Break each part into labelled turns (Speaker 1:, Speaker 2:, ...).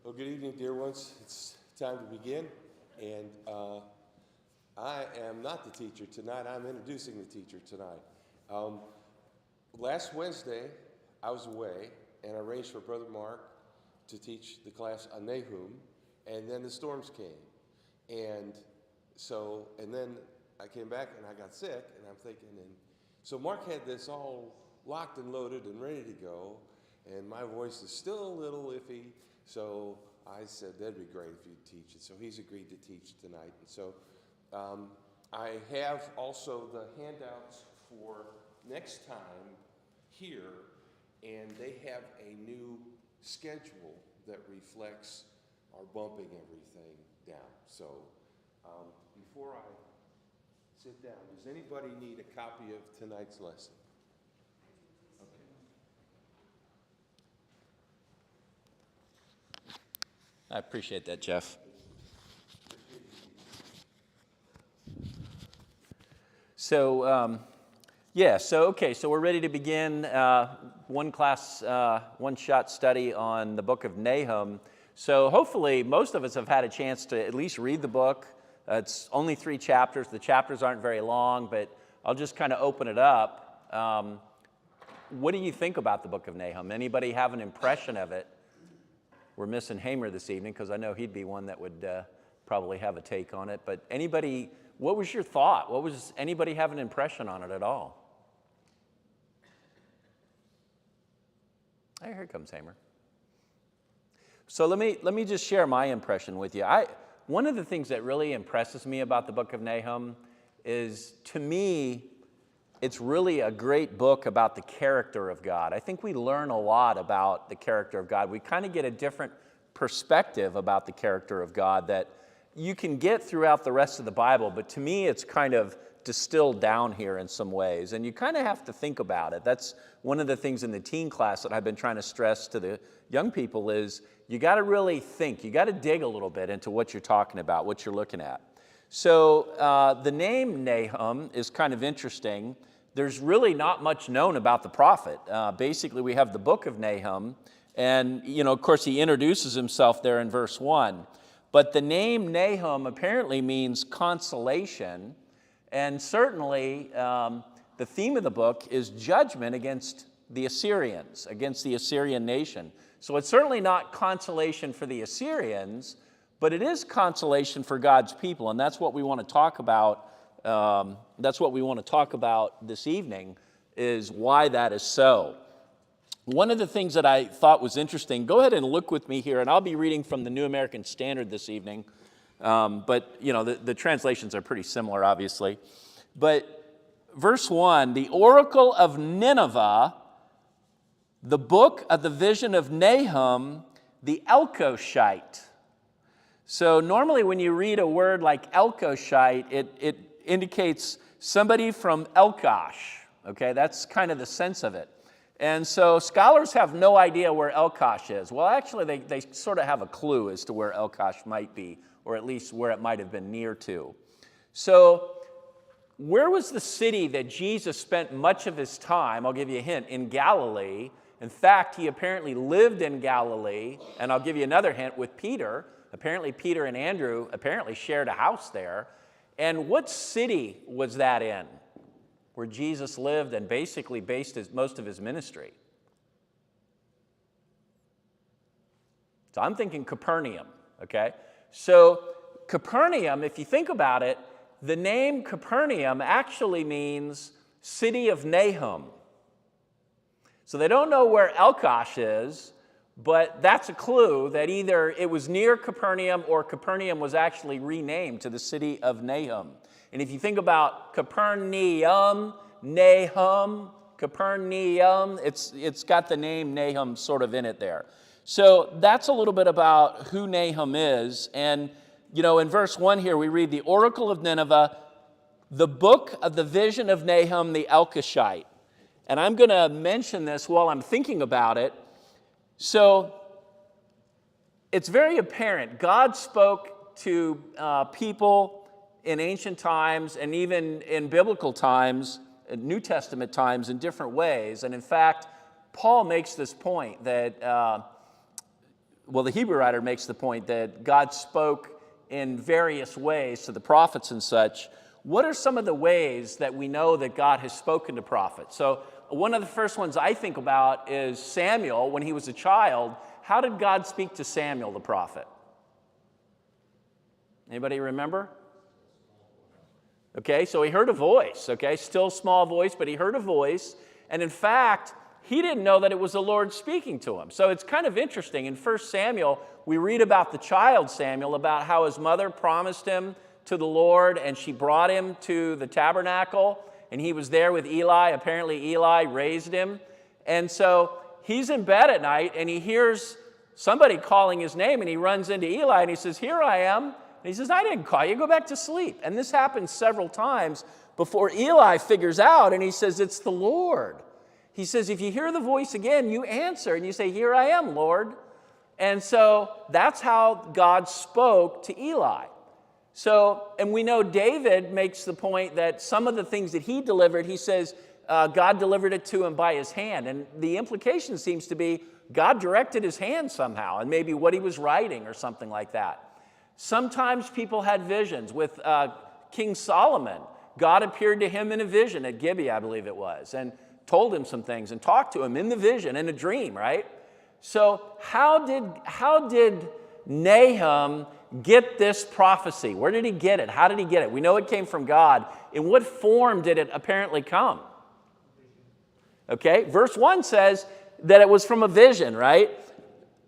Speaker 1: Well, good evening, dear ones. It's time to begin, and I am not the teacher tonight. I'm introducing the teacher tonight. Last Wednesday, I was away, and I arranged for Brother Mark to teach the class on Nahum, and then the storms came. And then I came back, and I got sick, and I'm thinking, so Mark had this all locked and loaded and ready to go, and my voice is still a little iffy, so I said, that'd be great if you'd teach it. So he's agreed to teach tonight. And so I have also the handouts for next time here, and they have a new schedule that reflects our bumping everything down. So before I sit down, does anybody need a copy of tonight's lesson?
Speaker 2: I appreciate that, Jeff. So we're ready to begin one-shot study on the Book of Nahum. So hopefully most of us have had a chance to at least read the book. It's only 3 chapters. The chapters aren't very long, but I'll just kind of open it up. What do you think about the Book of Nahum? Anybody have an impression of it? We're missing Hamer this evening because I know he'd be one that would probably have a take on it. But anybody, what was your thought? Anybody have an impression on it at all? Hey, here comes Hamer. So let me just share my impression with you. One of the things that really impresses me about the Book of Nahum is, to me, it's really a great book about the character of God. I think we learn a lot about the character of God. We kind of get a different perspective about the character of God that you can get throughout the rest of the Bible, but to me it's kind of distilled down here in some ways, and you kind of have to think about it. That's one of the things in the teen class that I've been trying to stress to the young people is you got to really think, you got to dig a little bit into what you're talking about, what you're looking at. So the name Nahum is kind of interesting. There's really not much known about the prophet. Basically, we have the Book of Nahum, and, of course, he introduces himself there in verse 1. But the name Nahum apparently means consolation, and certainly the theme of the book is judgment against the Assyrians, against the Assyrian nation. So it's certainly not consolation for the Assyrians, but it is consolation for God's people, and that's what we want to talk about. That's what we want to talk about this evening, is why that is so. One of the things that I thought was interesting, go ahead and look with me here, and I'll be reading from the New American Standard this evening, but the translations are pretty similar, obviously. But verse 1, the oracle of Nineveh, the book of the vision of Nahum, the Elkoshite. So normally when you read a word like Elkoshite, it indicates somebody from Elkosh, okay? That's kind of the sense of it. And so scholars have no idea where Elkosh is. Well, actually, they sort of have a clue as to where Elkosh might be, or at least where it might have been near to. So where was the city that Jesus spent much of his time? I'll give you a hint, in Galilee. In fact, he apparently lived in Galilee, and I'll give you another hint, with Peter. Apparently, Peter and Andrew shared a house there. And what city was that in, where Jesus lived and basically based most of his ministry? So I'm thinking Capernaum, okay? So Capernaum, if you think about it, the name Capernaum actually means city of Nahum. So they don't know where Elkosh is, but that's a clue that either it was near Capernaum or Capernaum was actually renamed to the city of Nahum. And if you think about Capernaum, Nahum, Capernaum, it's got the name Nahum sort of in it there. So that's a little bit about who Nahum is. And, in verse 1 here we read the oracle of Nineveh, the book of the vision of Nahum the Elkoshite. And I'm going to mention this while I'm thinking about it. So it's very apparent. God spoke to people in ancient times and even in biblical times, in New Testament times, in different ways. And in fact, Paul makes this point that the Hebrew writer makes the point that God spoke in various ways to the prophets and such. What are some of the ways that we know that God has spoken to prophets? So one of the first ones I think about is Samuel when he was a child. How did God speak to Samuel the prophet? Anybody remember? Okay, so he heard a voice, okay, still small voice, but he heard a voice. And in fact, he didn't know that it was the Lord speaking to him. So it's kind of interesting. In 1 Samuel, we read about the child Samuel, about how his mother promised him to the Lord, and she brought him to the tabernacle, and he was there with Eli. Apparently, Eli raised him. And so he's in bed at night, and he hears somebody calling his name, and he runs into Eli, and he says, "Here I am." And he says, "I didn't call you. Go back to sleep." And this happens several times before Eli figures out, and he says, "It's the Lord." He says, "If you hear the voice again, you answer, and you say, 'Here I am, Lord.'" And so that's how God spoke to Eli. So, and we know David makes the point that some of the things that he delivered, he says, God delivered it to him by his hand. And the implication seems to be God directed his hand somehow, and maybe what he was writing or something like that. Sometimes people had visions. With King Solomon, God appeared to him in a vision at Gibeah, I believe it was, and told him some things and talked to him in the vision, in a dream, right? So how did Nahum get this prophecy? Where did he get it? How did he get it? We know it came from God. In what form did it apparently come? Okay, verse 1 says that it was from a vision, right?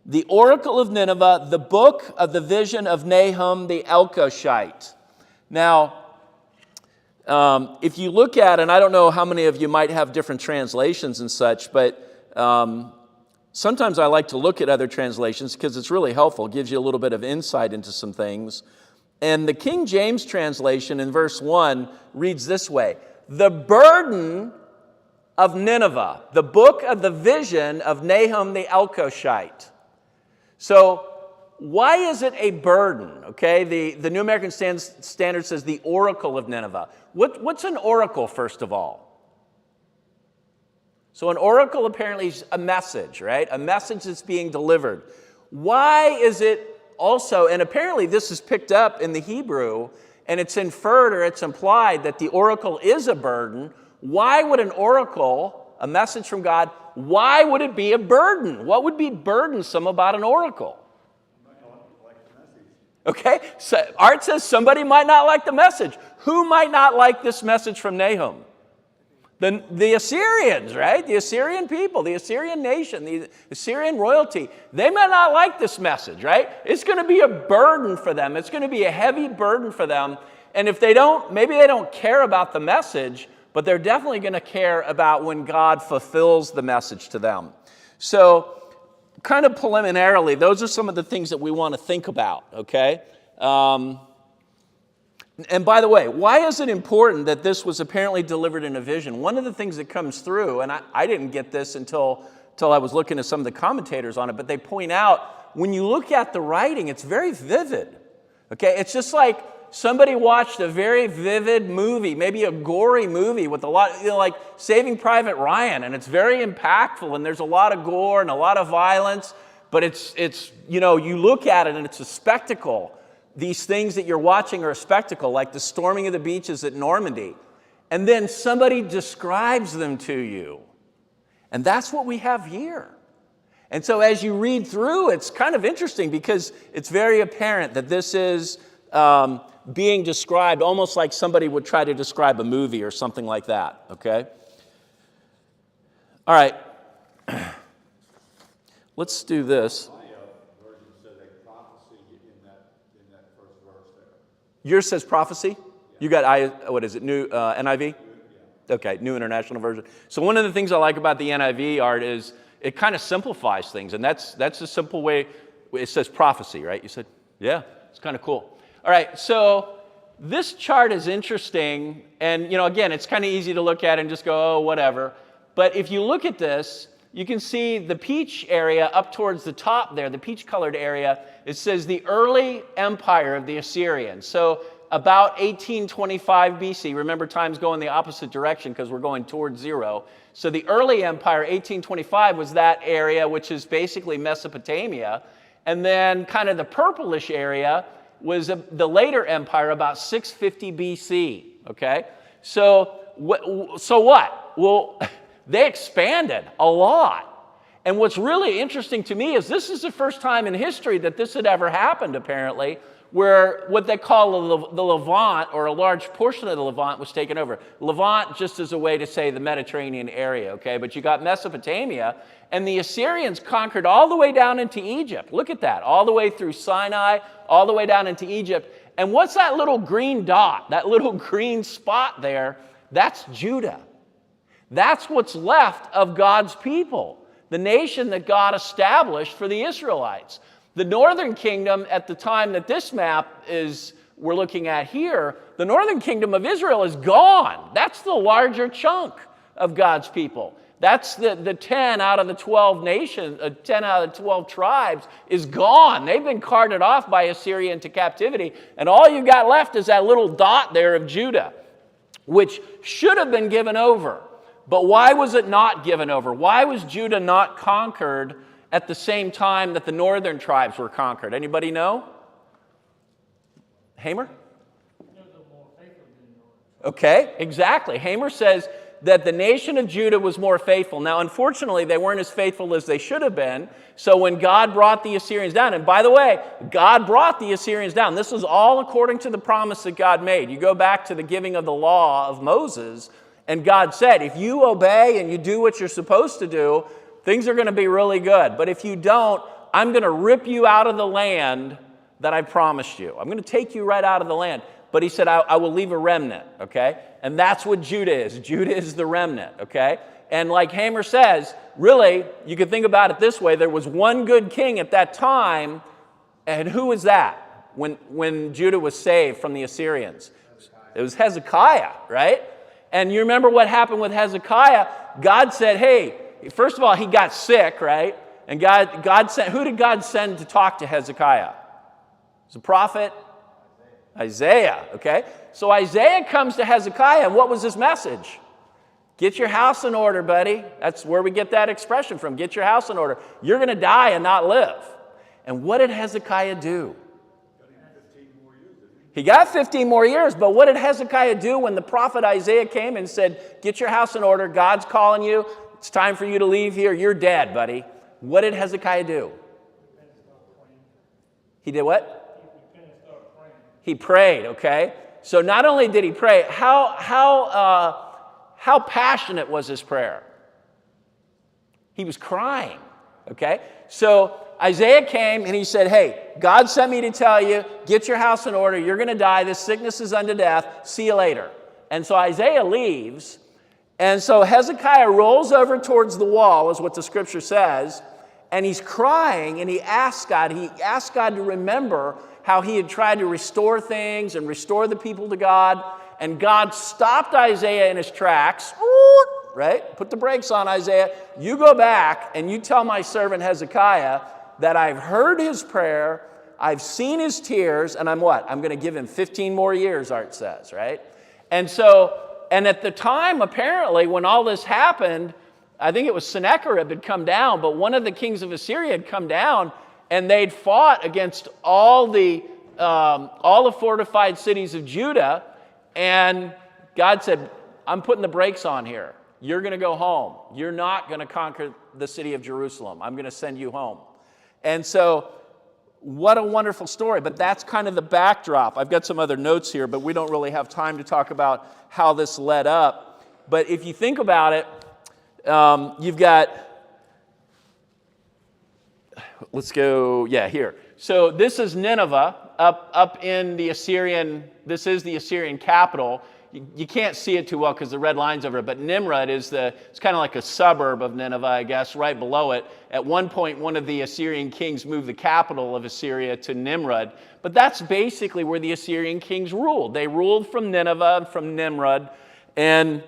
Speaker 2: The oracle of Nineveh, the book of the vision of Nahum the Elkoshite. Now, if you look at, and I don't know how many of you might have different translations and such, but sometimes I like to look at other translations because it's really helpful. It gives you a little bit of insight into some things. And the King James translation in verse 1 reads this way: "The burden of Nineveh, the book of the vision of Nahum the Elkoshite." So why is it a burden? Okay, the New American Standard says the oracle of Nineveh. What's an oracle, first of all? So an oracle apparently is a message, right? A message that's being delivered. Why is it also, and apparently this is picked up in the Hebrew, and it's inferred or it's implied that the oracle is a burden. Why would an oracle, a message from God, why would it be a burden? What would be burdensome about an oracle? Okay, so Art says somebody might not like the message. Who might not like this message from Nahum? The Assyrians, right? The Assyrian people, the Assyrian nation, the Assyrian royalty. They might not like this message, right? It's going to be a burden for them. It's going to be a heavy burden for them. And if they don't, maybe they don't care about the message, but they're definitely going to care about when God fulfills the message to them. So, kind of preliminarily, those are some of the things that we want to think about, okay? And by the way, why is it important that this was apparently delivered in a vision? One of the things that comes through, and I didn't get this until I was looking at some of the commentators on it, but they point out, when you look at the writing, it's very vivid, okay? It's just like somebody watched a very vivid movie, maybe a gory movie with a lot, like Saving Private Ryan, and it's very impactful, and there's a lot of gore and a lot of violence, but it's you look at it and it's a spectacle. These things that you're watching are a spectacle, like the storming of the beaches at Normandy. And then somebody describes them to you. And that's what we have here. And so as you read through, it's kind of interesting because it's very apparent that this is being described almost like somebody would try to describe a movie or something like that, okay? All right. Let's do this.
Speaker 3: My version said a prophecy in that first verse there.
Speaker 2: Yours says prophecy? Yeah. You got, what is it, new NIV?
Speaker 3: Yeah.
Speaker 2: Okay, New International Version. So one of the things I like about the NIV, Art, is it kind of simplifies things, and that's a simple way. It says prophecy, right? You said? Yeah, it's kind of cool. All right, so this chart is interesting, and again, it's kind of easy to look at and just go, oh, whatever. But if you look at this, you can see the peach area up towards the top there, the peach-colored area. It says the early empire of the Assyrians. So about 1825 BC. Remember, time's going the opposite direction because we're going towards zero. So the early empire, 1825, was that area, which is basically Mesopotamia. And then kind of the purplish area was the later empire, about 650 BC, okay? So what? Well, they expanded a lot. And what's really interesting to me is this is the first time in history that this had ever happened, apparently, where what they call the Levant, or a large portion of the Levant, was taken over. Levant just as a way to say the Mediterranean area, okay? But you got Mesopotamia, and the Assyrians conquered all the way down into Egypt. Look at that, all the way through Sinai, all the way down into Egypt. And what's that little green dot, that little green spot there? That's Judah. That's what's left of God's people, the nation that God established for the Israelites. The northern kingdom, at the time that this map we're looking at here, the northern kingdom of Israel is gone. That's the larger chunk of God's people. That's the 10 out of the 12 nations, 10 out of the 12 tribes is gone. They've been carted off by Assyria into captivity. And all you got left is that little dot there of Judah, which should have been given over. But why was it not given over? Why was Judah not conquered at the same time that the northern tribes were conquered? Anybody know? Hamer? Okay, exactly. Hamer says that the nation of Judah was more faithful. Now, unfortunately, they weren't as faithful as they should have been. So when God brought the Assyrians down, and by the way, God brought the Assyrians down. This was all according to the promise that God made. You go back to the giving of the law of Moses, and God said, if you obey and you do what you're supposed to do, things are going to be really good. But if you don't, I'm going to rip you out of the land that I promised you. I'm going to take you right out of the land. But he said, I will leave a remnant, okay? And that's what Judah is. Judah is the remnant, okay? And like Hamer says, really, you could think about it this way. There was one good king at that time, and who was that when Judah was saved from the Assyrians? It was Hezekiah, right? And you remember what happened with Hezekiah? God said, hey, first of all, he got sick, right? And God sent, who did God send to talk to Hezekiah? It was a prophet? Isaiah, okay? So Isaiah comes to Hezekiah, and what was his message? Get your house in order, buddy. That's where we get that expression from. Get your house in order. You're going to die and not live. And what did Hezekiah do? He got 15 more years, but what did Hezekiah do when the prophet Isaiah came and said, get your house in order, God's calling you, it's time for you to leave here, you're dead, buddy. What did Hezekiah do? He did what? He prayed, okay? So not only did he pray, how passionate was his prayer? He was crying, okay? So Isaiah came and he said, hey, God sent me to tell you, get your house in order, you're going to die, this sickness is unto death, see you later. And so Isaiah leaves, and so Hezekiah rolls over towards the wall, is what the scripture says, and he's crying, and he asked God to remember how he had tried to restore things and restore the people to God, and God stopped Isaiah in his tracks, right? Put the brakes on, Isaiah. You go back and you tell my servant Hezekiah that I've heard his prayer, I've seen his tears, and I'm what? I'm going to give him 15 more years, Art says, right? And at the time, apparently, when all this happened, I think it was Sennacherib had come down, but one of the kings of Assyria had come down, and they'd fought against all the fortified cities of Judah, and God said, I'm putting the brakes on here. You're going to go home. You're not going to conquer the city of Jerusalem. I'm going to send you home. And so, what a wonderful story. But that's kind of the backdrop. I've got some other notes here, but we don't really have time to talk about how this led up. But if you think about it, you've got, let's go, here. So this is Nineveh up in the Assyrian, this is the Assyrian capital. You can't see it too well because the red line's over it, but Nimrud it's kind of like a suburb of Nineveh, I guess, right below it. At one point, one of the Assyrian kings moved the capital of Assyria to Nimrud, but that's basically where the Assyrian kings ruled. They ruled from Nineveh and from Nimrud, and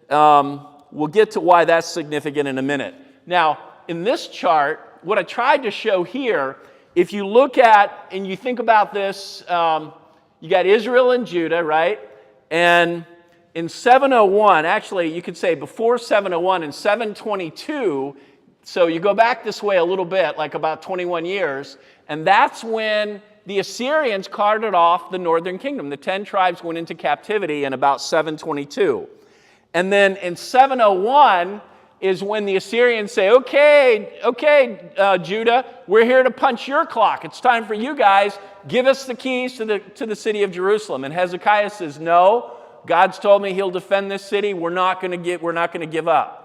Speaker 2: we'll get to why that's significant in a minute. Now, in this chart, what I tried to show here, if you look at and you think about this, you got Israel and Judah, right? And in 701, actually, you could say before 701, in 722, So you go back this way a little bit, like about 21 years, and that's when the Assyrians carted off the northern kingdom. The 10 tribes went into captivity in about 722. And then in 701 is when the Assyrians say, okay, Judah, we're here to punch your clock. It's time for you guys. Give us the keys to the city of Jerusalem. And Hezekiah says, no, God's told me he'll defend this city. We're not going to give up.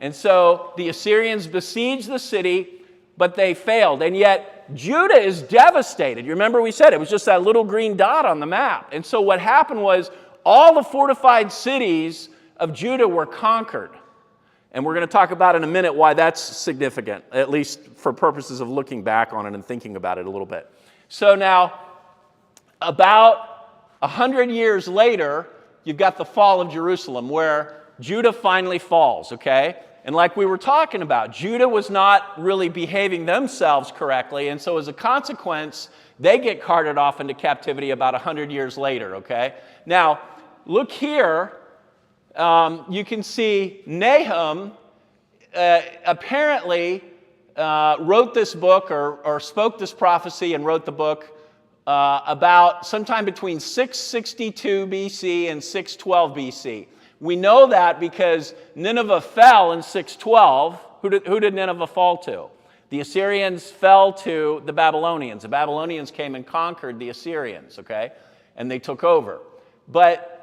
Speaker 2: And so the Assyrians besieged the city, but they failed. And yet Judah is devastated. You remember we said it was just that little green dot on the map. And so what happened was all the fortified cities of Judah were conquered. And we're going to talk about in a minute why that's significant, at least for purposes of looking back on it and thinking about it a little bit. So now, about 100 years later, you've got the fall of Jerusalem, where Judah finally falls, okay? And like we were talking about, Judah was not really behaving themselves correctly, and so as a consequence, they get carted off into captivity about 100 years later, okay? Now, look here. You can see Nahum apparently wrote this book or spoke this prophecy and wrote the book about sometime between 662 BC and 612 BC. We know that because Nineveh fell in 612. Who did Nineveh fall to? The Assyrians fell to the Babylonians. The Babylonians came and conquered the Assyrians, okay? And they took over. But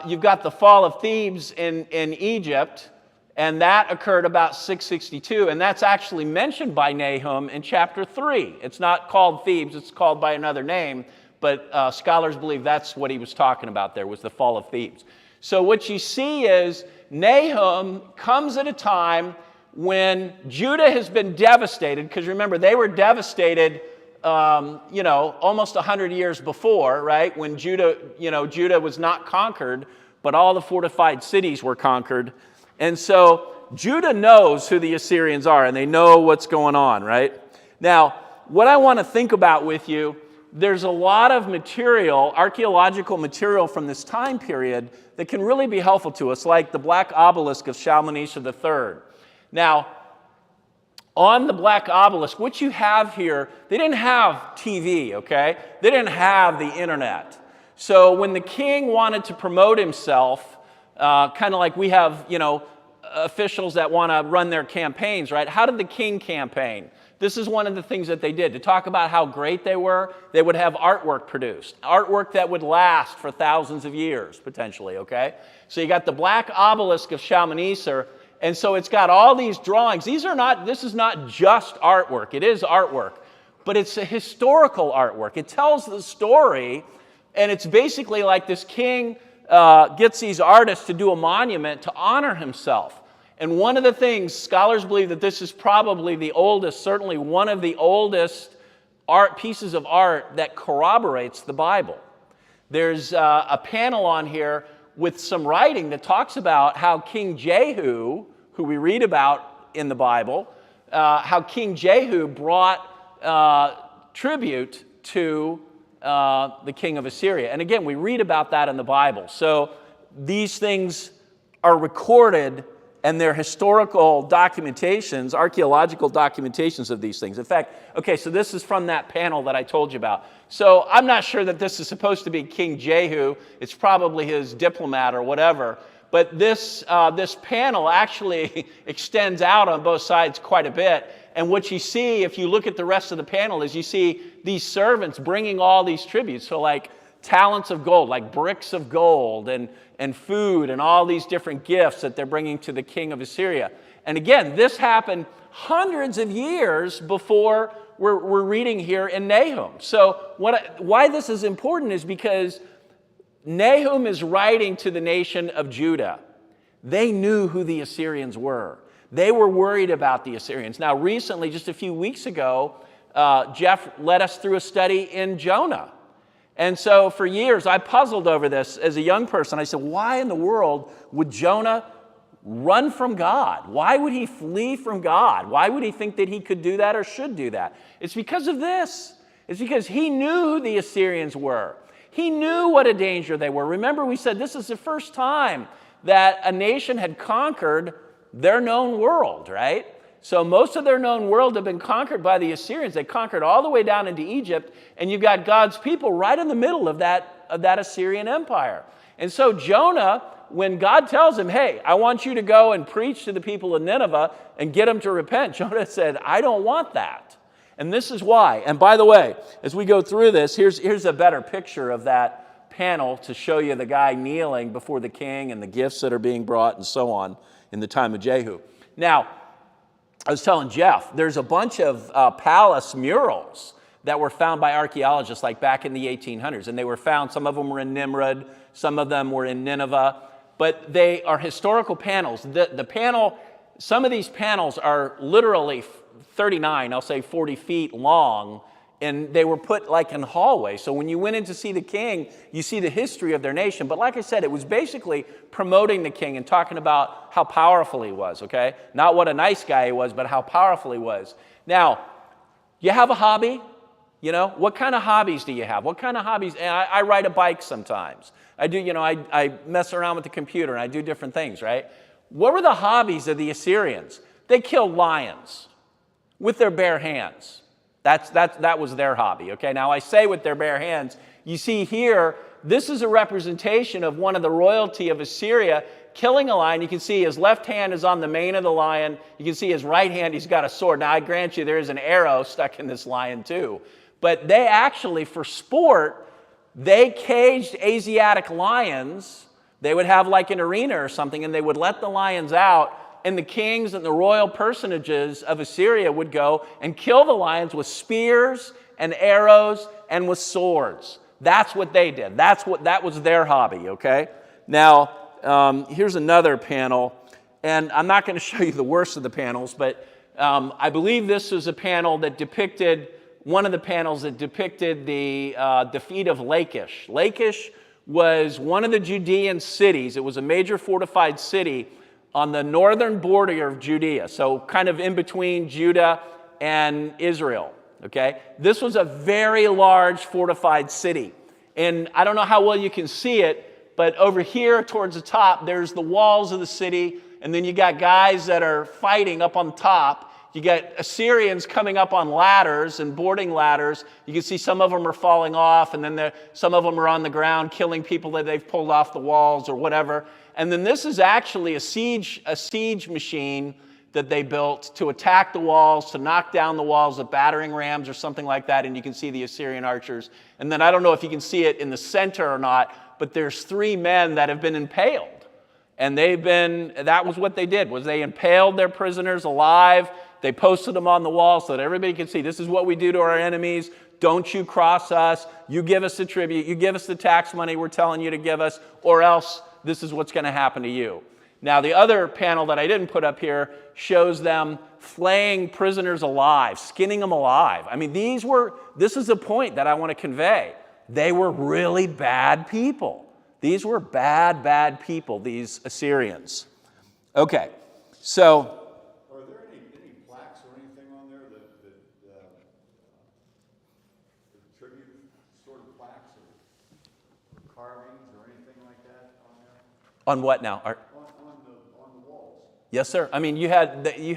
Speaker 2: you've got the fall of Thebes in Egypt, and that occurred about 662. And that's actually mentioned by Nahum in chapter 3. It's not called Thebes, it's called by another name, but scholars believe that's what he was talking about there, was the fall of Thebes. So what you see is Nahum comes at a time when Judah has been devastated, because remember, they were devastated, almost 100 years before, right? When Judah was not conquered, but all the fortified cities were conquered. And so Judah knows who the Assyrians are, and they know what's going on, right? Now, what I want to think about with you, there's a lot of material, archaeological material from this time period that can really be helpful to us, like the black obelisk of Shalmaneser III. Now, on the black obelisk, what you have here, they didn't have TV, okay? They didn't have the internet. So when the king wanted to promote himself, kind of like we have, officials that want to run their campaigns, right? How did the king campaign? This is one of the things that they did. To talk about how great they were, they would have artwork produced. Artwork that would last for thousands of years, potentially, okay? So you got the black obelisk of Shalmaneser, and so it's got all these drawings. This is not just artwork. It is artwork, but it's a historical artwork. It tells the story, and it's basically like this king gets these artists to do a monument to honor himself. And one of the things, scholars believe that this is probably the oldest, certainly one of the oldest pieces of art that corroborates the Bible. There's a panel on here with some writing that talks about how King Jehu, who we read about in the Bible, how King Jehu brought tribute to the king of Assyria. And again, we read about that in the Bible. So these things are recorded, and they're historical documentations, archaeological documentations of these things. In fact, okay, so this is from that panel that I told you about. So I'm not sure that this is supposed to be King Jehu. It's probably his diplomat or whatever. But this panel actually extends out on both sides quite a bit. And what you see, if you look at the rest of the panel, is you see these servants bringing all these tributes. So like talents of gold, like bricks of gold, and food, and all these different gifts that they're bringing to the king of Assyria. And again, this happened hundreds of years before we're reading here in Nahum. So why this is important is because Nahum is writing to the nation of Judah. They knew who the Assyrians were. They were worried about the Assyrians. Now, recently, just a few weeks ago, Jeff led us through a study in Jonah. And so for years, I puzzled over this as a young person. I said, why in the world would Jonah run from God? Why would he flee from God? Why would he think that he could do that or should do that? It's because of this. It's because he knew who the Assyrians were. He knew what a danger they were. Remember, we said this is the first time that a nation had conquered their known world, right? So most of their known world had been conquered by the Assyrians. They conquered all the way down into Egypt, and you've got God's people right in the middle of that Assyrian empire. And so Jonah, when God tells him, hey, I want you to go and preach to the people of Nineveh and get them to repent, Jonah said, I don't want that. And this is why. And by the way, as we go through this, here's a better picture of that panel to show you the guy kneeling before the king and the gifts that are being brought and so on in the time of Jehu. Now, I was telling Jeff, there's a bunch of palace murals that were found by archaeologists like back in the 1800s. And they were found, some of them were in Nimrud, some of them were in Nineveh. But they are historical panels. The panel, some of these panels are literally 39, I'll say 40 feet long, and they were put like in hallways. So when you went in to see the king, you see the history of their nation. But like I said, it was basically promoting the king and talking about how powerful he was, okay? Not what a nice guy he was, but how powerful he was. Now, you have a hobby? You know, what kind of hobbies do you have? What kind of hobbies? And I ride a bike sometimes. I do, you know, I mess around with the computer and I do different things, right? What were the hobbies of the Assyrians? They killed lions with their bare hands. That was their hobby, okay? Now, I say with their bare hands. You see here, this is a representation of one of the royalty of Assyria killing a lion. You can see his left hand is on the mane of the lion. You can see his right hand, he's got a sword. Now, I grant you, there is an arrow stuck in this lion too. But they actually, for sport, they caged Asiatic lions. They would have like an arena or something, and they would let the lions out, and the kings and the royal personages of Assyria would go and kill the lions with spears and arrows and with swords. That's what they did. That was their hobby, okay? Now, here's another panel, and I'm not going to show you the worst of the panels, but I believe this is a panel that depicted, one of the panels that depicted the defeat of Lakish. Lakish was one of the Judean cities. It was a major fortified city on the northern border of Judea, so kind of in between Judah and Israel, okay? This was a very large fortified city, and I don't know how well you can see it, but over here towards the top, there's the walls of the city, and then you got guys that are fighting up on top. You got Assyrians coming up on ladders and boarding ladders. You can see some of them are falling off, and then some of them are on the ground killing people that they've pulled off the walls or whatever. And then this is actually a siege machine that they built to attack the walls, to knock down the walls with battering rams or something like that. And you can see the Assyrian archers. And then I don't know if you can see it in the center or not, but there's 3 men that have been impaled. And that was what they did, was they impaled their prisoners alive. They posted them on the wall so that everybody could see, this is what we do to our enemies. Don't you cross us. You give us the tribute. You give us the tax money we're telling you to give us, or else this is what's going to happen to you. Now, the other panel that I didn't put up here shows them flaying prisoners alive, skinning them alive. I mean, this is the point that I want to convey. They were really bad people. These were bad, bad people, these Assyrians. Okay, so
Speaker 3: Are there any plaques or anything on there that tribute sort of plaques or carvings or anything like that on there?
Speaker 2: on what now?
Speaker 3: On the walls.
Speaker 2: Yes, sir. I mean, you had.
Speaker 3: I mean,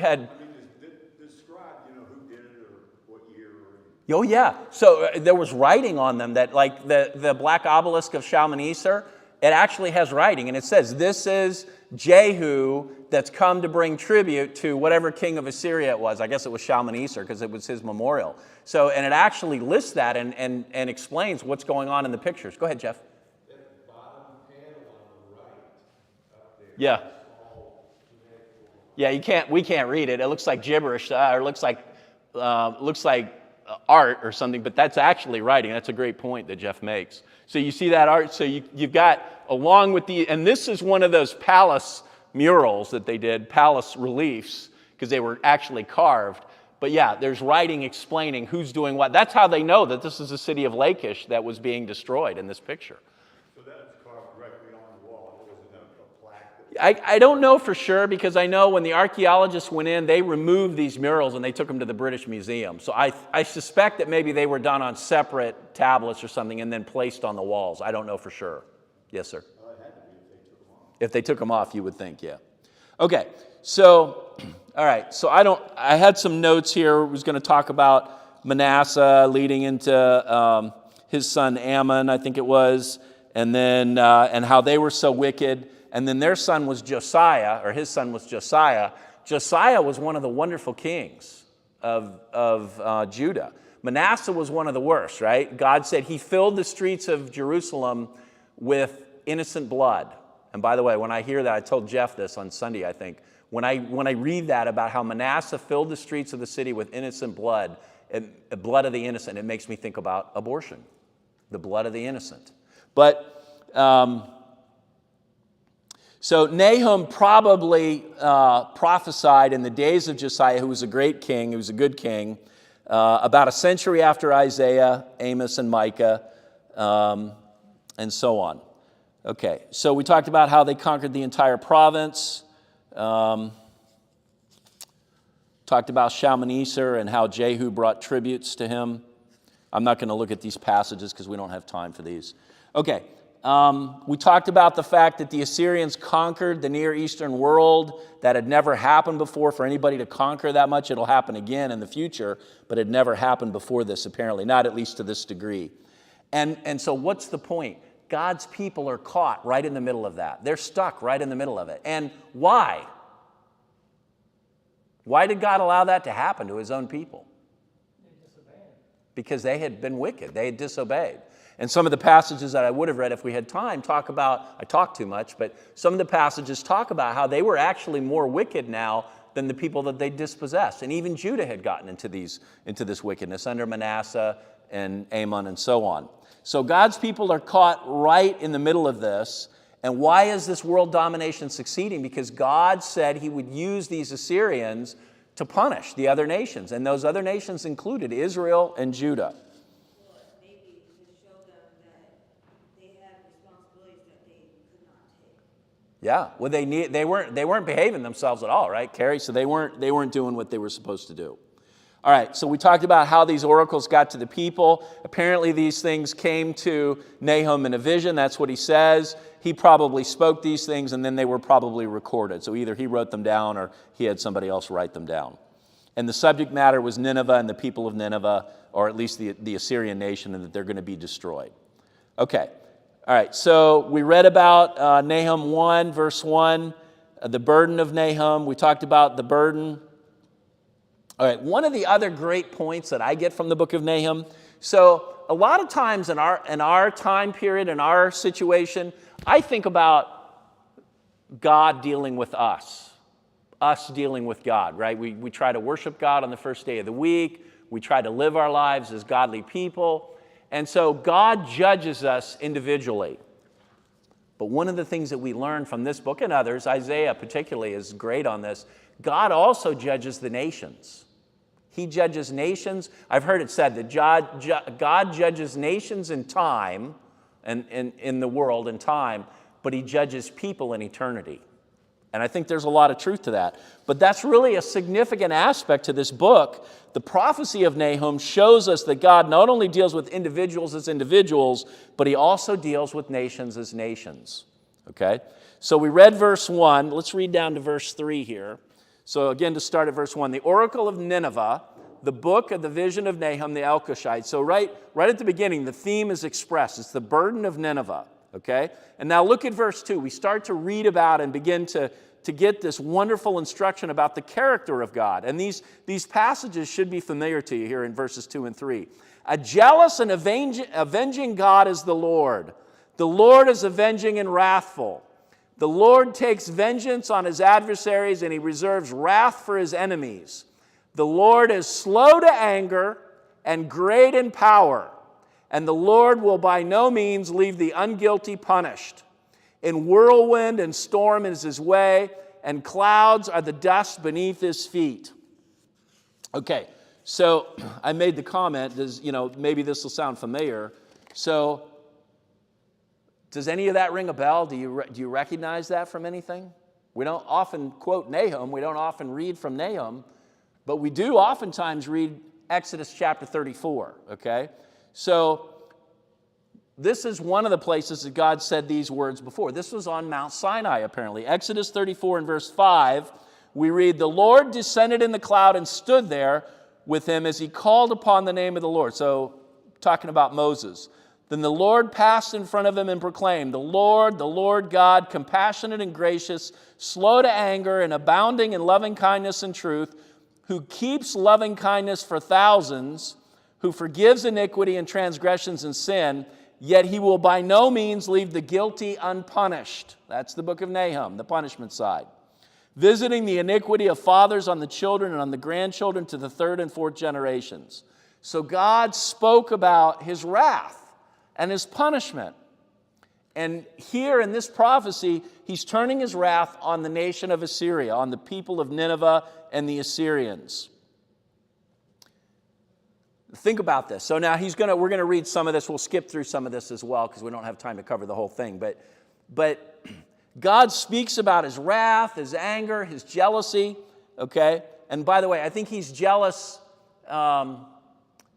Speaker 3: describe, who did it or what year or.
Speaker 2: Oh yeah. So there was writing on them that, like the black obelisk of Shalmaneser, it actually has writing, and it says, "This is Jehu that's come to bring tribute to whatever king of Assyria it was." I guess it was Shalmaneser because it was his memorial. So, and it actually lists that and explains what's going on in the pictures. Go ahead, Jeff.
Speaker 1: That bottom panel on the right up there.
Speaker 2: Yeah.
Speaker 1: All
Speaker 2: Yeah, we can't read it. It looks like gibberish, or it looks like art or something, but that's actually writing. That's a great point that Jeff makes. So you see that art. So you've got, along with and this is one of those palace murals that they did, palace reliefs, because they were actually carved. But yeah, there's writing explaining who's doing what. That's how they know that this is the city of Lakish that was being destroyed in this picture.
Speaker 3: So that's carved directly on the wall. There wasn't a plaque.
Speaker 2: I don't know for sure, because I know when the archaeologists went in, they removed these murals and they took them to the British Museum. So I suspect that maybe they were done on separate tablets or something and then placed on the walls. I don't know for sure. Yes, sir.
Speaker 3: It had to be if they took them off.
Speaker 2: If they took them off, you would think, yeah. Okay, so, all right, so I had some notes here. I was going to talk about Manasseh leading into his son Ammon, I think it was, and then, and how they were so wicked. And then their son was Josiah, or his son was Josiah. Josiah was one of the wonderful kings of Judah. Manasseh was one of the worst, right? God said he filled the streets of Jerusalem with innocent blood. And by the way, when I hear that, I told Jeff this on Sunday, I think. When I read that about how Manasseh filled the streets of the city with innocent blood, blood of the innocent, it makes me think about abortion, the blood of the innocent. But so Nahum probably prophesied in the days of Josiah, who was a great king, who was a good king, about a century after Isaiah, Amos, and Micah, and so on. Okay, so we talked about how they conquered the entire province. Talked about Shalmaneser and how Jehu brought tributes to him. I'm not going to look at these passages because we don't have time for these. Okay, we talked about the fact that the Assyrians conquered the Near Eastern world. That had never happened before for anybody to conquer that much. It'll happen again in the future, but it never happened before this, apparently, not at least to this degree. And so what's the point? God's people are caught right in the middle of that. They're stuck right in the middle of it. And why? Why did God allow that to happen to his own people? Because they had been wicked. They had disobeyed. And some of the passages that I would have read if we had time talk about, I talk too much, but some of the passages talk about how they were actually more wicked now than the people that they dispossessed. And even Judah had gotten into this wickedness under Manasseh and Ammon and so on. So God's people are caught right in the middle of this. And why is this world domination succeeding? Because God said he would use these Assyrians to punish the other nations. And those other nations included Israel and Judah.
Speaker 4: Well, maybe to show them that they have responsibilities that they could not take.
Speaker 2: Yeah, well, they weren't behaving themselves at all, right, Carrie? So they weren't doing what they were supposed to do. All right, so we talked about how these oracles got to the people. Apparently these things came to Nahum in a vision. That's what he says. He probably spoke these things, and then they were probably recorded. So either he wrote them down or he had somebody else write them down. And the subject matter was Nineveh and the people of Nineveh, or at least the Assyrian nation, and that they're going to be destroyed. Okay, all right, so we read about Nahum 1, verse 1, the burden of Nahum. We talked about the burden. All right, one of the other great points that I get from the book of Nahum, so a lot of times in our time period, in our situation, I think about God dealing with us dealing with God, right? We try to worship God on the first day of the week. We try to live our lives as godly people. And so God judges us individually. But one of the things that we learn from this book and others, Isaiah particularly is great on this, God also judges the nations. He judges nations. I've heard it said that God judges nations in time, and in the world in time, but he judges people in eternity. And I think there's a lot of truth to that. But that's really a significant aspect to this book. The prophecy of Nahum shows us that God not only deals with individuals as individuals, but he also deals with nations as nations. Okay? So we read verse 1. Let's read down to verse 3 here. So again, to start at verse 1, the oracle of Nineveh, the book of the vision of Nahum the Elkoshite. So right at the beginning, the theme is expressed. It's the burden of Nineveh, okay? And now look at verse 2. We start to read about and begin to get this wonderful instruction about the character of God. And these passages should be familiar to you here in verses 2 and 3. A jealous and avenging God is the Lord. The Lord is avenging and wrathful. The Lord takes vengeance on his adversaries, and he reserves wrath for his enemies. The Lord is slow to anger and great in power, and the Lord will by no means leave the unguilty punished. In whirlwind and storm is his way, and clouds are the dust beneath his feet. Okay, so I made the comment, maybe this will sound familiar. So does any of that ring a bell? Do you recognize that from anything? We don't often quote Nahum. We don't often read from Nahum. But we do oftentimes read Exodus chapter 34, okay? So this is one of the places that God said these words before. This was on Mount Sinai, apparently. Exodus 34 and verse 5, we read, the Lord descended in the cloud and stood there with him as he called upon the name of the Lord. So, talking about Moses. Then the Lord passed in front of him and proclaimed, the Lord God, compassionate and gracious, slow to anger and abounding in loving kindness and truth, who keeps loving kindness for thousands, who forgives iniquity and transgressions and sin, yet he will by no means leave the guilty unpunished. That's the book of Nahum, the punishment side. Visiting the iniquity of fathers on the children and on the grandchildren to the third and fourth generations. So God spoke about his wrath and his punishment. And here in this prophecy, he's turning his wrath on the nation of Assyria, on the people of Nineveh and the Assyrians. Think about this. So now we're going to read some of this. We'll skip through some of this as well because we don't have time to cover the whole thing. But God speaks about his wrath, his anger, his jealousy, okay? And by the way, I think he's jealous.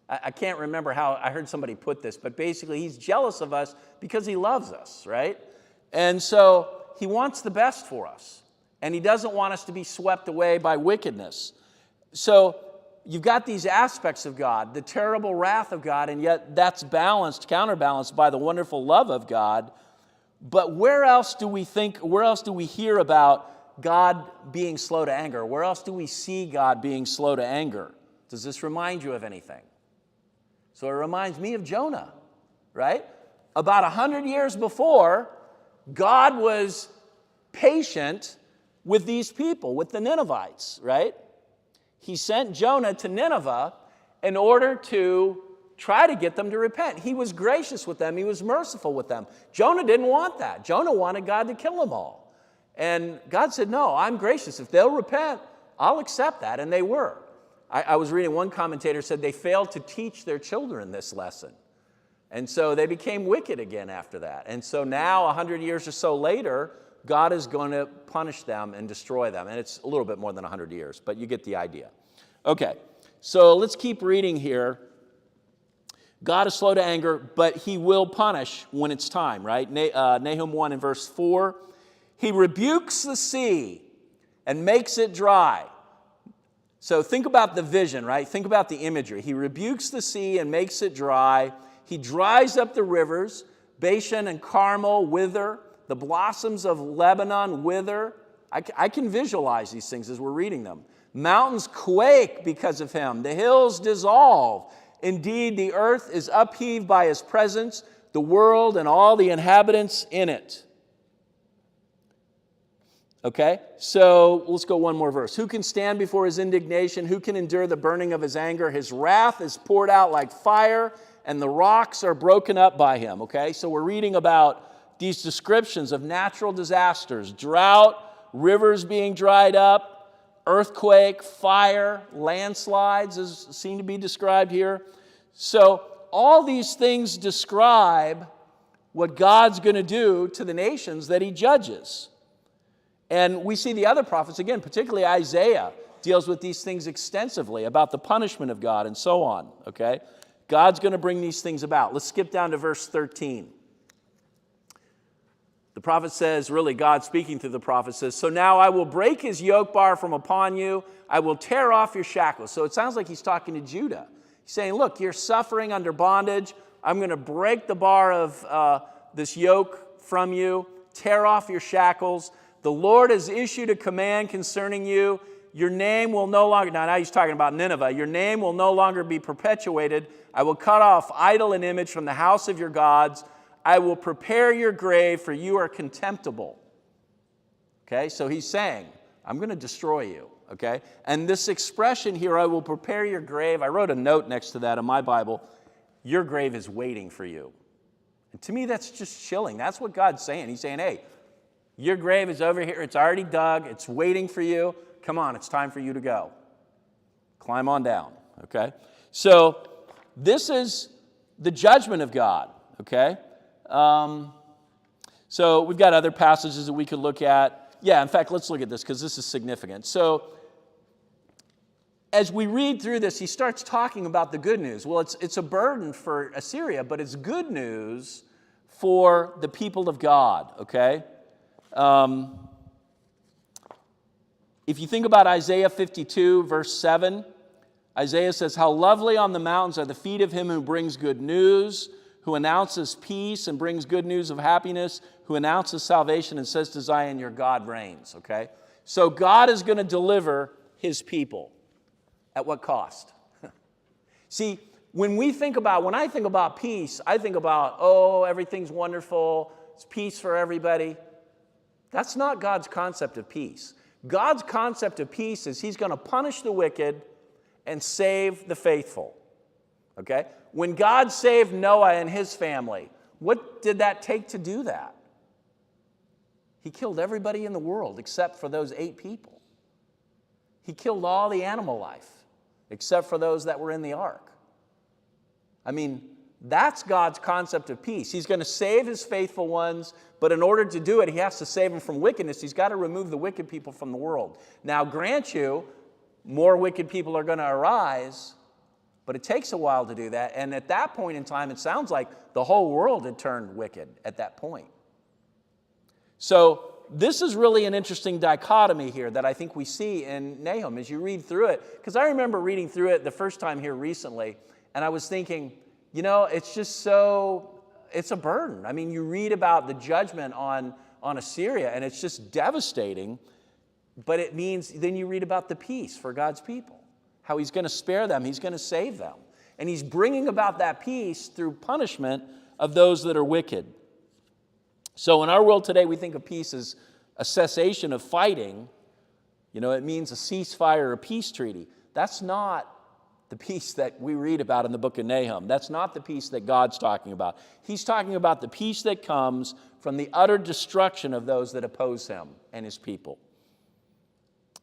Speaker 2: I can't remember how I heard somebody put this, but basically he's jealous of us because he loves us, right? And so he wants the best for us. And he doesn't want us to be swept away by wickedness. So you've got these aspects of God, the terrible wrath of God, and yet that's counterbalanced by the wonderful love of God. But where else do we hear about God being slow to anger? Where else do we see God being slow to anger? Does this remind you of anything? So it reminds me of Jonah, right? About 100 years before, God was patient with these people, with the Ninevites, right? He sent Jonah to Nineveh in order to try to get them to repent. He was gracious with them. He was merciful with them. Jonah didn't want that. Jonah wanted God to kill them all. And God said, no, I'm gracious. If they'll repent, I'll accept that. And they were. I was reading, one commentator said they failed to teach their children this lesson. And so they became wicked again after that. And so now, 100 years or so later, God is going to punish them and destroy them. And it's a little bit more than 100 years, but you get the idea. Okay, so let's keep reading here. God is slow to anger, but he will punish when it's time, right? Nahum 1 and verse 4. He rebukes the sea and makes it dry. So think about the vision, right? Think about the imagery. He rebukes the sea and makes it dry. He dries up the rivers. Bashan and Carmel wither. The blossoms of Lebanon wither. I can visualize these things as we're reading them. Mountains quake because of him. The hills dissolve. Indeed, the earth is upheaved by his presence, the world and all the inhabitants in it. Okay, so let's go one more verse. Who can stand before his indignation? Who can endure the burning of his anger? His wrath is poured out like fire, and the rocks are broken up by him. Okay, so we're reading about these descriptions of natural disasters, drought, rivers being dried up, earthquake, fire, landslides is seen to be described here. So all these things describe what God's going to do to the nations that he judges. And we see the other prophets, again, particularly Isaiah, deals with these things extensively about the punishment of God and so on, okay? God's going to bring these things about. Let's skip down to verse 13. The prophet says, really God speaking through the prophet says, so now I will break his yoke bar from upon you. I will tear off your shackles. So it sounds like he's talking to Judah. He's saying, look, you're suffering under bondage. I'm going to break the bar of this yoke from you, tear off your shackles. The Lord has issued a command concerning you. Your name will no longer, now he's talking about Nineveh, your name will no longer be perpetuated. I will cut off idol and image from the house of your gods. I will prepare your grave, for you are contemptible. Okay, so he's saying, I'm going to destroy you. Okay, and this expression here, I will prepare your grave, I wrote a note next to that in my Bible. Your grave is waiting for you. And to me, that's just chilling. That's what God's saying. He's saying, hey, your grave is over here. It's already dug. It's waiting for you. Come on, it's time for you to go. Climb on down, okay? So this is the judgment of God, okay? So we've got other passages that we could look at. Yeah, in fact, let's look at this because this is significant. So as we read through this, he starts talking about the good news. Well, it's a burden for Assyria, but it's good news for the people of God, okay? If you think about Isaiah 52, verse 7, Isaiah says, how lovely on the mountains are the feet of him who brings good news, who announces peace and brings good news of happiness, who announces salvation and says to Zion, your God reigns, okay? So God is going to deliver his people. At what cost? See, when I think about peace, I think about, oh, everything's wonderful, it's peace for everybody. That's not God's concept of peace. God's concept of peace is he's going to punish the wicked and save the faithful. Okay? When God saved Noah and his family, what did that take to do that? He killed everybody in the world except for those 8 people. He killed all the animal life except for those that were in the ark. I mean, that's God's concept of peace. He's going to save his faithful ones, but in order to do it, he has to save them from wickedness. He's got to remove the wicked people from the world. Now, grant you, more wicked people are going to arise, but it takes a while to do that. And at that point in time, it sounds like the whole world had turned wicked at that point. So this is really an interesting dichotomy here that I think we see in Nahum as you read through it. Because I remember reading through it the first time here recently, and I was thinking, you know, it's a burden. I mean, you read about the judgment on Assyria, and it's just devastating. But it means then you read about the peace for God's people, how he's going to spare them, he's going to save them. And he's bringing about that peace through punishment of those that are wicked. So in our world today, we think of peace as a cessation of fighting. You know, it means a ceasefire, a peace treaty. That's not the peace that we read about in the book of Nahum. That's not the peace that God's talking about. He's talking about the peace that comes from the utter destruction of those that oppose him and his people.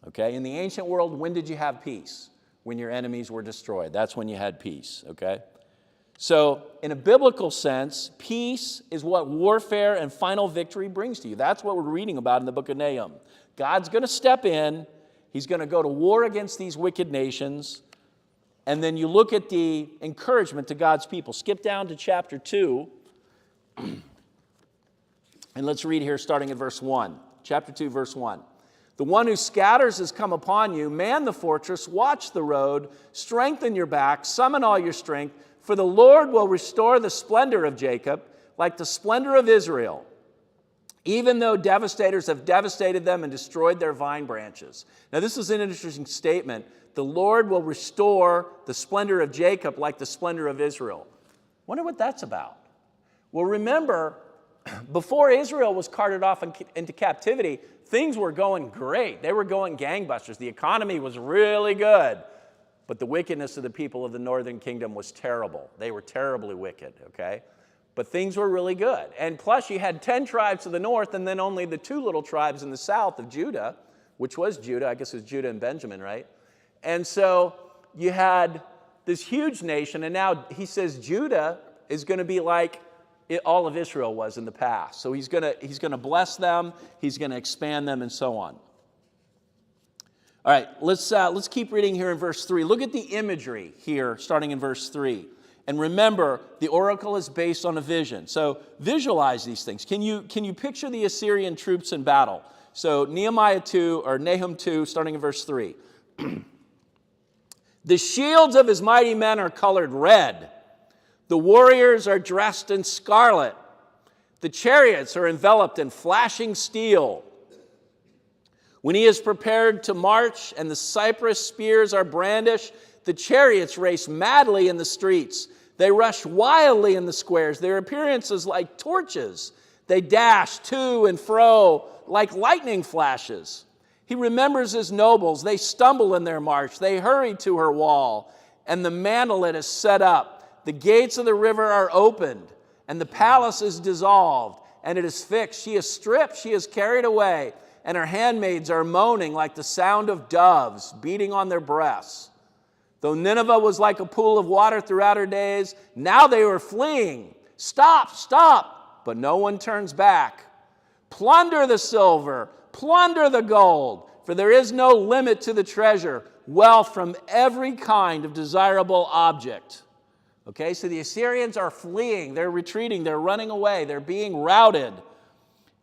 Speaker 2: Okay, in the ancient world, when did you have peace? When your enemies were destroyed. That's when you had peace, okay? So, in a biblical sense, peace is what warfare and final victory brings to you. That's what we're reading about in the book of Nahum. God's going to step in. He's going to go to war against these wicked nations. And then you look at the encouragement to God's people. Skip down to chapter 2. And let's read here starting at verse 1. Chapter 2, verse 1. The one who scatters has come upon you. Man the fortress, watch the road, strengthen your back, summon all your strength, for the Lord will restore the splendor of Jacob like the splendor of Israel, even though devastators have devastated them and destroyed their vine branches. Now this is an interesting statement. The Lord will restore the splendor of Jacob like the splendor of Israel. Wonder what that's about. Well, remember, before Israel was carted off into captivity, things were going great. They were going gangbusters. The economy was really good. But the wickedness of the people of the northern kingdom was terrible. They were terribly wicked, okay? But things were really good. And plus, you had 10 tribes to the north and then only the 2 little tribes in the south of Judah, which was Judah. I guess it was Judah and Benjamin, right? And so you had this huge nation, and now he says Judah is going to be like all of Israel was in the past. So he's going to bless them, he's going to expand them, and so on. All right, let's keep reading here in verse 3. Look at the imagery here, starting in verse 3. And remember, the oracle is based on a vision. So visualize these things. Can you picture the Assyrian troops in battle? So Nahum 2, starting in verse 3. The shields of his mighty men are colored red. The warriors are dressed in scarlet. The chariots are enveloped in flashing steel. When he is prepared to march and the cypress spears are brandished, the chariots race madly in the streets. They rush wildly in the squares. Their appearance is like torches. They dash to and fro like lightning flashes. He remembers his nobles. They stumble in their march. They hurry to her wall, and the mantelet is set up. The gates of the river are opened, and the palace is dissolved, and it is fixed. She is stripped, she is carried away, and her handmaids are moaning like the sound of doves beating on their breasts. Though Nineveh was like a pool of water throughout her days, now they were fleeing. Stop, stop, but no one turns back. Plunder the silver, plunder the gold, for there is no limit to the treasure, wealth from every kind of desirable object. Okay, so the Assyrians are fleeing, they're retreating, they're running away, they're being routed.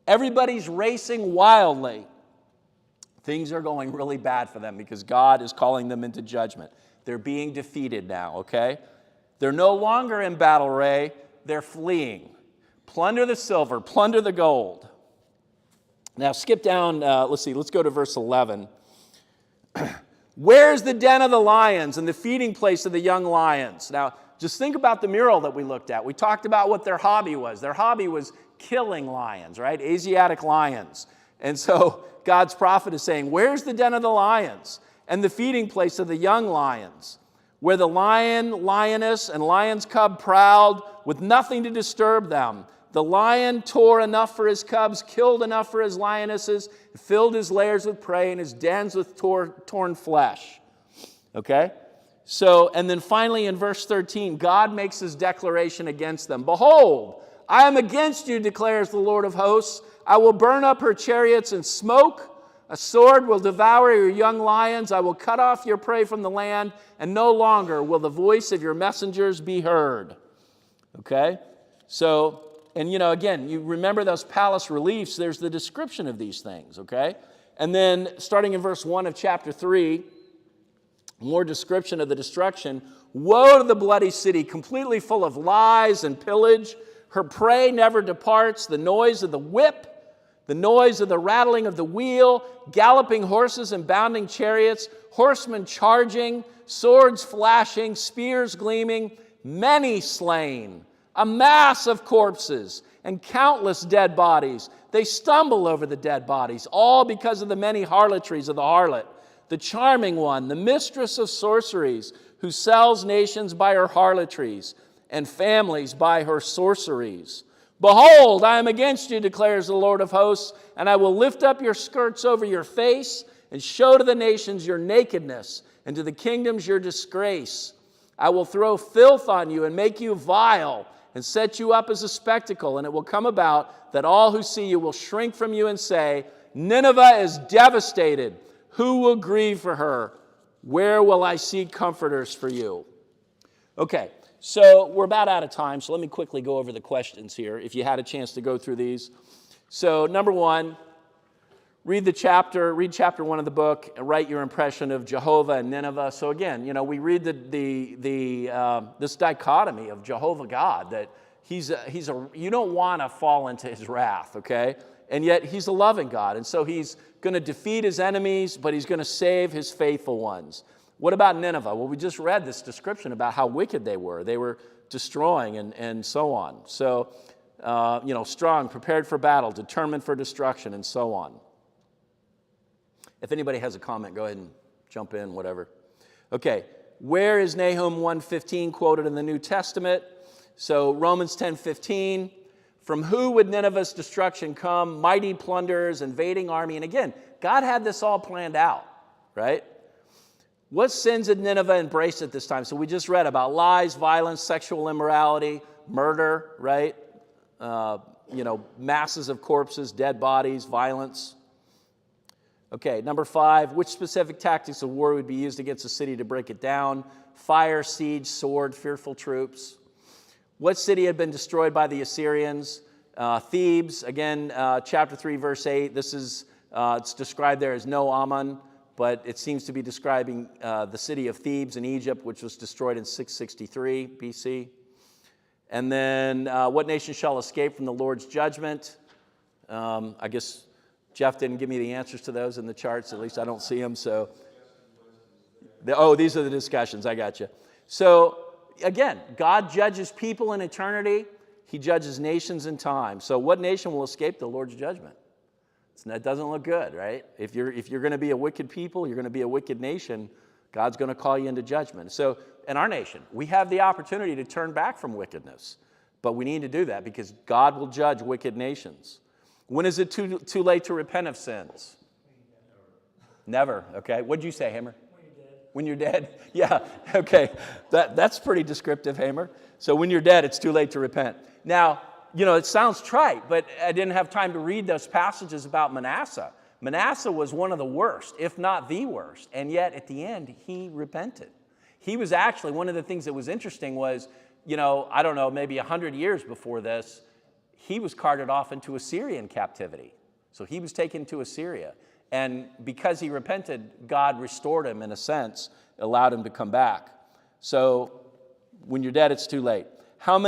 Speaker 2: Everybody's racing wildly. Things are going really bad for them because God is calling them into judgment. They're being defeated now, okay? They're no longer in battle array. They're fleeing. Plunder the silver, plunder the gold. Now skip down, let's go to verse 11. Where's the den of the lions and the feeding place of the young lions? Now, just think about the mural that we looked at. We talked about what their hobby was. Their hobby was killing lions, right? Asiatic lions. And so God's prophet is saying, where's the den of the lions and the feeding place of the young lions, where the lion, lioness, and lion's cub prowled with nothing to disturb them? The lion tore enough for his cubs, killed enough for his lionesses, filled his lairs with prey and his dens with torn flesh. Okay? So, and then finally in verse 13, God makes his declaration against them. Behold, I am against you, declares the Lord of hosts. I will burn up her chariots in smoke. A sword will devour your young lions. I will cut off your prey from the land, and no longer will the voice of your messengers be heard. Okay? So, and again, you remember those palace reliefs, there's the description of these things, okay? And then starting in verse 1 of chapter 3, more description of the destruction. Woe to the bloody city, completely full of lies and pillage. Her prey never departs. The noise of the whip, the noise of the rattling of the wheel, galloping horses and bounding chariots, horsemen charging, swords flashing, spears gleaming, many slain, a mass of corpses and countless dead bodies. They stumble over the dead bodies, all because of the many harlotries of the harlot, the charming one, the mistress of sorceries, who sells nations by her harlotries and families by her sorceries. Behold, I am against you, declares the Lord of hosts, and I will lift up your skirts over your face and show to the nations your nakedness and to the kingdoms your disgrace. I will throw filth on you and make you vile and set you up as a spectacle, and it will come about that all who see you will shrink from you and say, Nineveh is devastated. Who will grieve for her? Where will I seek comforters for you? Okay, so we're about out of time, so let me quickly go over the questions here, if you had a chance to go through these. So number one, read chapter 1 of the book, and write your impression of Jehovah and Nineveh. So again, we read this dichotomy of Jehovah God, that you don't want to fall into his wrath, okay? And yet he's a loving God, and so he's going to defeat his enemies, but he's going to save his faithful ones. What about Nineveh? Well, we just read this description about how wicked they were. They were destroying and so on. So, strong, prepared for battle, determined for destruction, and so on. If anybody has a comment, go ahead and jump in, whatever. Okay, where is Nahum 1:15 quoted in the New Testament? So Romans 10:15, from who would Nineveh's destruction come? Mighty plunderers, invading army. And again, God had this all planned out, right? What sins did Nineveh embrace at this time? So we just read about lies, violence, sexual immorality, murder, right? Masses of corpses, dead bodies, violence. Okay, number 5, which specific tactics of war would be used against a city to break it down? Fire, siege, sword, fearful troops. What city had been destroyed by the Assyrians? Thebes, again, chapter 3, verse 8. This is, it's described there as No Ammon, but it seems to be describing the city of Thebes in Egypt, which was destroyed in 663 BC. And then, what nation shall escape from the Lord's judgment? I guess Jeff didn't give me the answers to those in the charts. At least I don't see them. So, these are the discussions. I got you. So, again, God judges people in eternity. He judges nations in time. So, what nation will escape the Lord's judgment? That doesn't look good, right? If you're going to be a wicked people, you're going to be a wicked nation, God's going to call you into judgment. So, in our nation, we have the opportunity to turn back from wickedness, but we need to do that because God will judge wicked nations. When is it too late to repent of sins? Never. Okay. What'd you say, Hamer? When you're dead? Yeah. Okay. That's pretty descriptive, Hamer. So when you're dead, it's too late to repent. Now, it sounds trite, but I didn't have time to read those passages about Manasseh. Manasseh was one of the worst, if not the worst, and yet at the end, he repented. He was actually, one of the things that was interesting was, I don't know, maybe 100 years before this, he was carted off into Assyrian captivity. So he was taken to Assyria. And because he repented, God restored him in a sense, allowed him to come back. So when you're dead, it's too late. How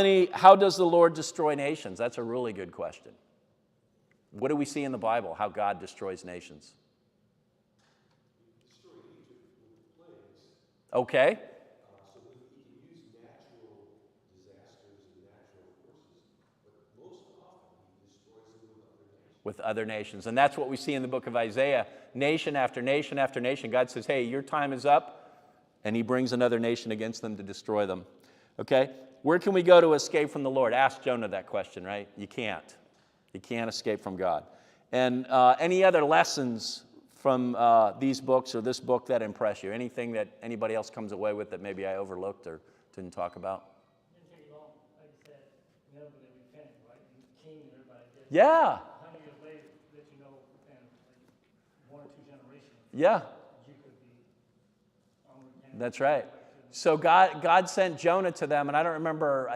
Speaker 2: does the Lord destroy nations? That's a really good question. What do we see in the Bible, how God destroys nations? Okay.
Speaker 1: So he can use natural disasters and natural forces, but most often he destroys them with other nations.
Speaker 2: With other nations. And that's what we see in the book of Isaiah. Nation after nation after nation. God says, hey, your time is up. And he brings another nation against them to destroy them. Okay? Where can we go to escape from the Lord? Ask Jonah that question, right? You can't. You can't escape from God. And any other lessons from these books or this book that impress you? Anything that anybody else comes away with that maybe I overlooked or didn't talk about?
Speaker 5: Didn't take long. Like you said, Nineveh, they repented, right? And the king and everybody did.
Speaker 2: Yeah.
Speaker 5: 100 years later, let you know within like 1 or 2 generations,
Speaker 2: Yeah.
Speaker 5: you could be unrepentant.
Speaker 2: That's right. So God sent Jonah to them, and I don't remember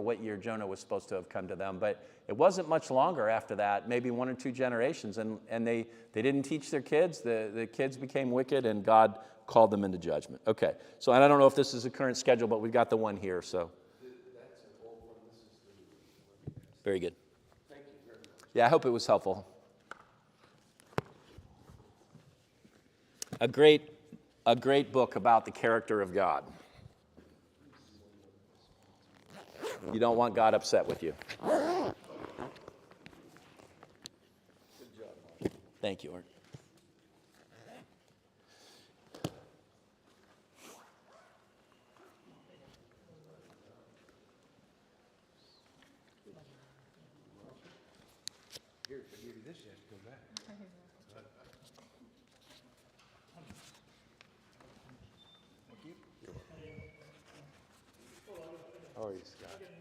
Speaker 2: what year Jonah was supposed to have come to them, but it wasn't much longer after that, maybe 1 or 2 generations, and they didn't teach their kids. The kids became wicked, and God called them into judgment. Okay, so and I don't know if this is a current schedule, but we've got the one here, so.
Speaker 1: That's an old one. This is the new one.
Speaker 2: Very good.
Speaker 1: Thank you very much.
Speaker 2: Yeah, I hope it was helpful. A great book about the character of God. You don't want God upset with you.
Speaker 1: Good job, Mark.
Speaker 2: Thank you, Art.
Speaker 1: Here, if I give you this, you have to come back. Thank you. You're welcome. Oh, he's got it.